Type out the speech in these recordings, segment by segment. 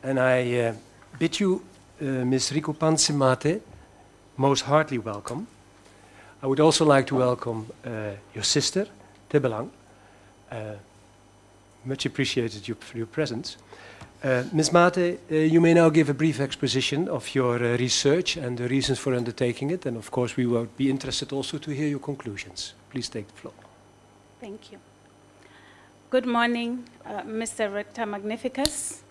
and I bid you, Ms. Rekopantswe Mate, most heartily welcome. I would also like to welcome your sister, Tebelang. Much appreciated for your presence. Ms. Mate, you may now give a brief exposition of your research and the reasons for undertaking it, and of course we will be interested also to hear your conclusions. Please take the floor. Thank you. Good morning, Mr. Rector Magnificus.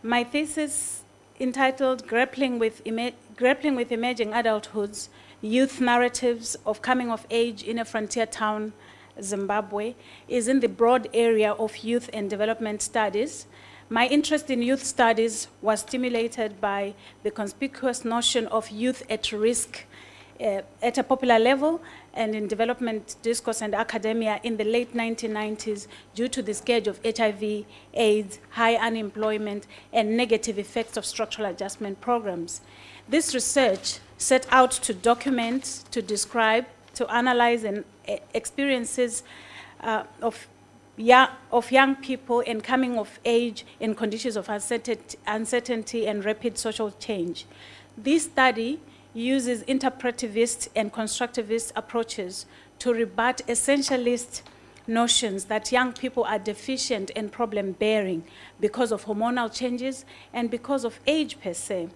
My thesis, entitled Grappling with Emerging Adulthoods, Youth Narratives of Coming of Age in a Frontier Town, Zimbabwe, is in the broad area of youth and development studies. My interest in youth studies was stimulated by the conspicuous notion of youth at risk at a popular level and in development discourse and academia in the late 1990s due to the scourge of HIV, AIDS, high unemployment, and negative effects of structural adjustment programs. This research set out to document, to describe, to analyze and experiences of young people and coming of age in conditions of uncertainty and rapid social change. This study uses interpretivist and constructivist approaches to rebut essentialist notions that young people are deficient and problem-bearing because of hormonal changes and because of age per se.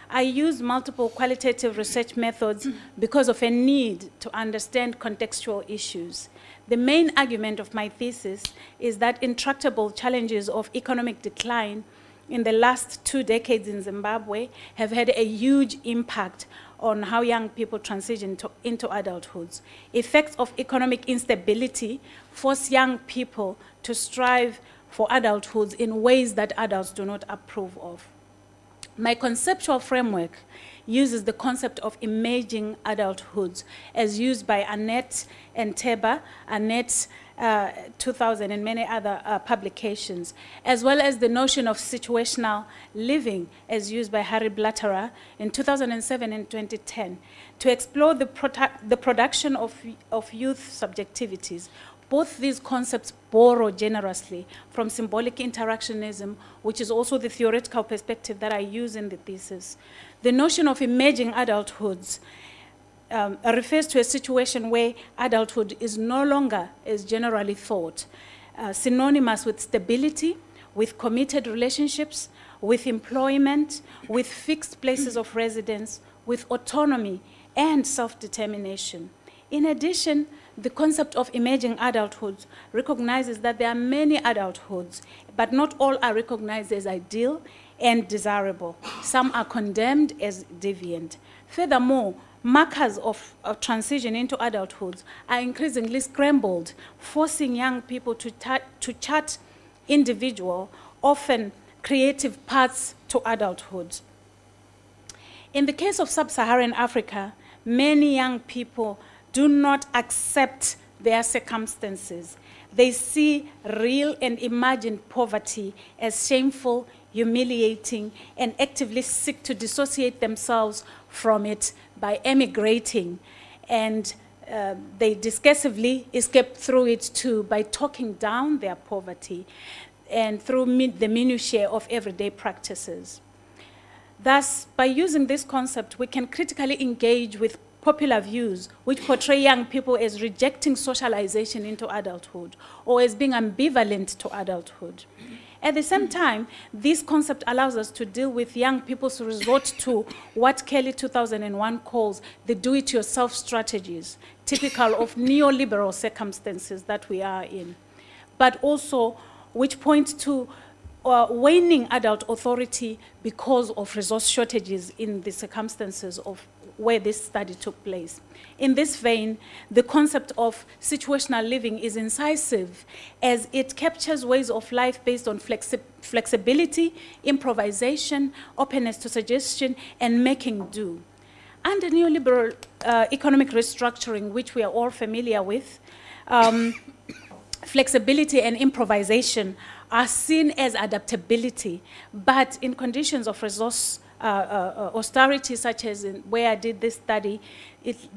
I use multiple qualitative research methods because of a need to understand contextual issues. The main argument of my thesis is that intractable challenges of economic decline in the last 2 decades in Zimbabwe have had a huge impact on how young people transition into adulthoods. Effects of economic instability force young people to strive for adulthoods in ways that adults do not approve of. My conceptual framework uses the concept of emerging adulthoods as used by Annette and Teba, Annette 2000 and many other publications, as well as the notion of situational living as used by Harry Blatterer in 2007 and 2010 to explore the production of youth subjectivities. Both these concepts borrow generously from symbolic interactionism, which is also the theoretical perspective that I use in the thesis. The notion of emerging adulthoods refers to a situation where adulthood is no longer as generally thought, synonymous with stability, with committed relationships, with employment, with fixed places of residence, with autonomy and self-determination. In addition, the concept of emerging adulthood recognizes that there are many adulthoods, but not all are recognized as ideal and desirable. Some are condemned as deviant. Furthermore, markers of transition into adulthood are increasingly scrambled, forcing young people to chart individual, often creative paths to adulthood. In the case of sub-Saharan Africa, many young people do not accept their circumstances. They see real and imagined poverty as shameful, humiliating, and actively seek to dissociate themselves from it by emigrating. And they discursively escape through it too by talking down their poverty and through the minutiae of everyday practices. Thus, by using this concept, we can critically engage with popular views which portray young people as rejecting socialization into adulthood or as being ambivalent to adulthood. At the same time, this concept allows us to deal with young people's resort to what Kelly 2001 calls the do-it-yourself strategies, typical of neoliberal circumstances that we are in, but also which point to waning adult authority because of resource shortages in the circumstances of where this study took place. In this vein, the concept of situational living is incisive as it captures ways of life based on flexibility, improvisation, openness to suggestion, and making do. Under neoliberal economic restructuring, which we are all familiar with, flexibility and improvisation are seen as adaptability, but in conditions of resource austerity, such as where I did this study,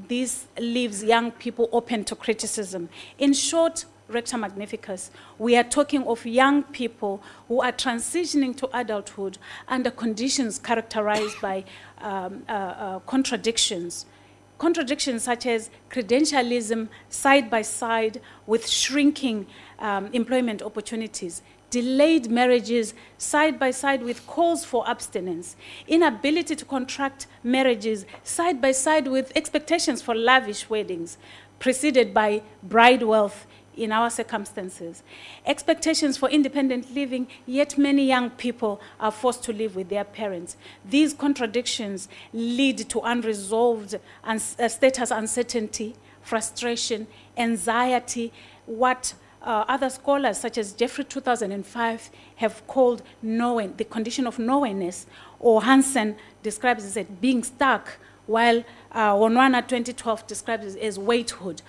this leaves young people open to criticism. In short, Rector Magnificus, we are talking of young people who are transitioning to adulthood under conditions characterized by contradictions. Contradictions such as credentialism side by side with shrinking employment opportunities, delayed marriages side by side with calls for abstinence, inability to contract marriages side by side with expectations for lavish weddings, preceded by bride wealth in our circumstances, expectations for independent living, yet many young people are forced to live with their parents. These contradictions lead to unresolved status uncertainty, frustration, anxiety, what other scholars such as Jeffrey 2005 have called the condition of nowhereness, or Hansen describes it as being stuck, while Wonwana 2012 describes it as waithood,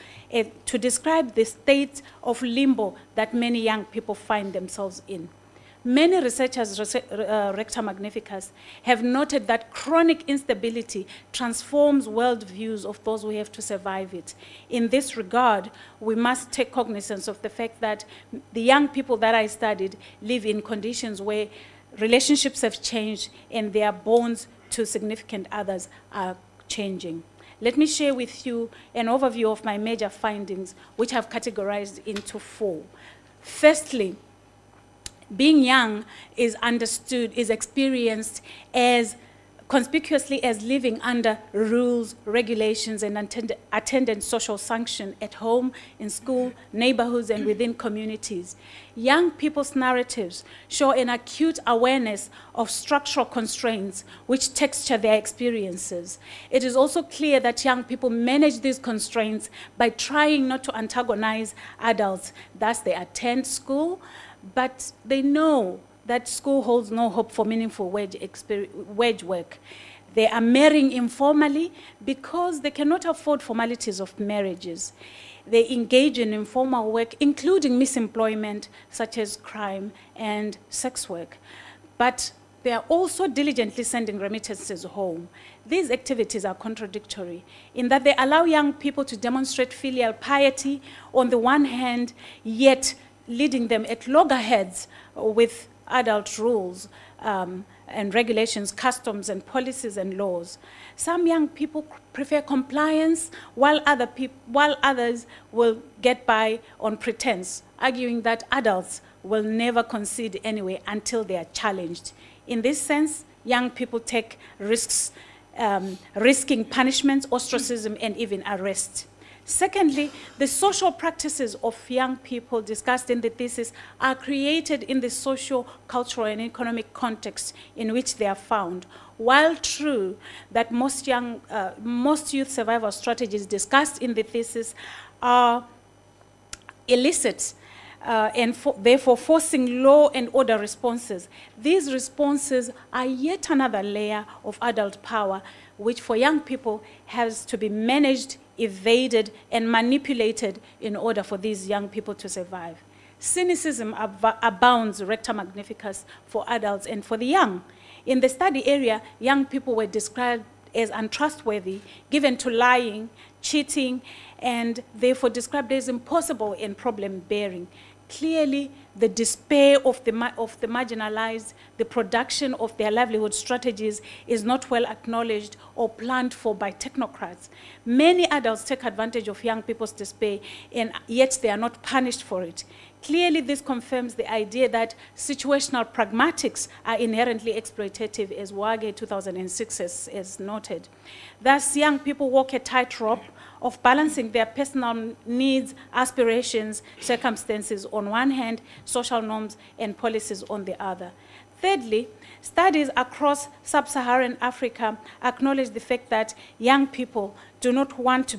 to describe the state of limbo that many young people find themselves in. Many researchers, Rector Magnificus, have noted that chronic instability transforms worldviews of those who have to survive it. In this regard, we must take cognizance of the fact that the young people that I studied live in conditions where relationships have changed and their bonds to significant others are changing. Let me share with you an overview of my major findings, which I've categorized into 4. Firstly, being young is understood, is experienced as conspicuously as living under rules, regulations, and attendant social sanction at home, in school, neighborhoods, and within communities. Young people's narratives show an acute awareness of structural constraints which texture their experiences. It is also clear that young people manage these constraints by trying not to antagonize adults. Thus, they attend school, but they know that school holds no hope for meaningful wage work. They are marrying informally because they cannot afford formalities of marriages. They engage in informal work, including misemployment, such as crime and sex work. But they are also diligently sending remittances home. These activities are contradictory in that they allow young people to demonstrate filial piety on the one hand, yet leading them at loggerheads with adult rules and regulations, customs and policies and laws. Some young people prefer compliance, while others will get by on pretense, arguing that adults will never concede anyway until they are challenged. In this sense, young people take risks, risking punishments, ostracism, and even arrest. Secondly, the social practices of young people discussed in the thesis are created in the social, cultural, and economic context in which they are found. While true that most youth survival strategies discussed in the thesis are illicit, and therefore forcing law and order responses, these responses are yet another layer of adult power, which for young people has to be managed, evaded, and manipulated in order for these young people to survive. Cynicism abounds, Rector Magnificus, for adults and for the young. In the study area, young people were described as untrustworthy, given to lying, cheating, and therefore described as impossible and problem-bearing. Clearly, the despair of the marginalized, the production of their livelihood strategies is not well acknowledged or planned for by technocrats. Many adults take advantage of young people's despair, and yet they are not punished for it. Clearly, this confirms the idea that situational pragmatics are inherently exploitative, as Wage 2006 has noted. Thus, young people walk a tightrope of balancing their personal needs, aspirations, circumstances on one hand, social norms and policies on the other. Thirdly, studies across sub-Saharan Africa acknowledge the fact that young people do not want to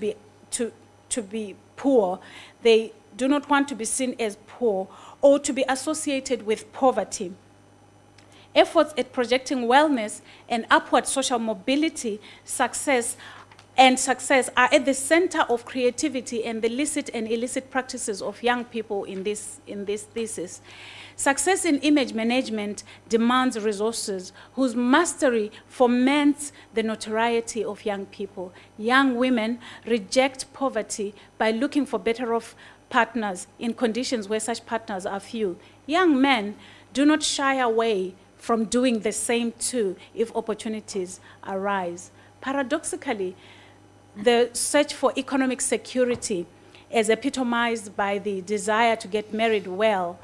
be poor. They do not want to be seen as poor or to be associated with poverty. Efforts at projecting wellness and upward social mobility, success are at the center of creativity and the licit and illicit practices of young people in this thesis. Success in image management demands resources whose mastery foments the notoriety of young people. Young women reject poverty by looking for better off partners in conditions where such partners are few. Young men do not shy away from doing the same too if opportunities arise. Paradoxically, the search for economic security, as epitomized by the desire to get married well,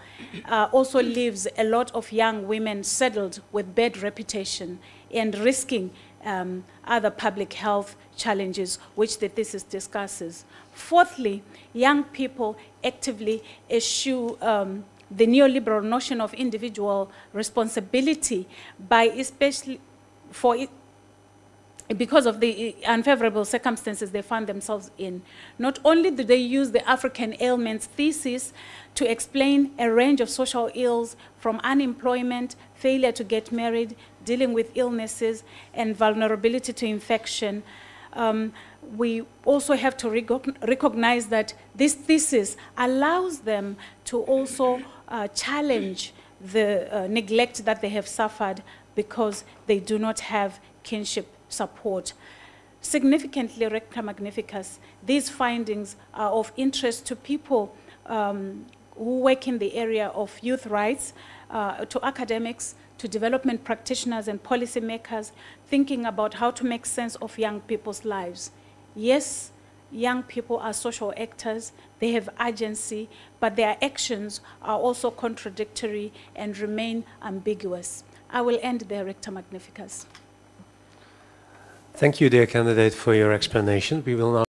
also leaves a lot of young women saddled with bad reputation and risking other public health challenges, which the thesis discusses. Fourthly, young people actively eschew the neoliberal notion of individual responsibility by especially because of the unfavorable circumstances they find themselves in. Not only do they use the African ailments thesis to explain a range of social ills from unemployment, failure to get married, dealing with illnesses, and vulnerability to infection, we also have to recognize that this thesis allows them to also challenge the neglect that they have suffered because they do not have kinship support. Significantly, Recta Magnificus, these findings are of interest to people who work in the area of youth rights, to academics, to development practitioners and policymakers, thinking about how to make sense of young people's lives. Yes, young people are social actors, they have agency, but their actions are also contradictory and remain ambiguous. I will end there, Recta Magnificus. Thank you, dear candidate, for your explanation. We will now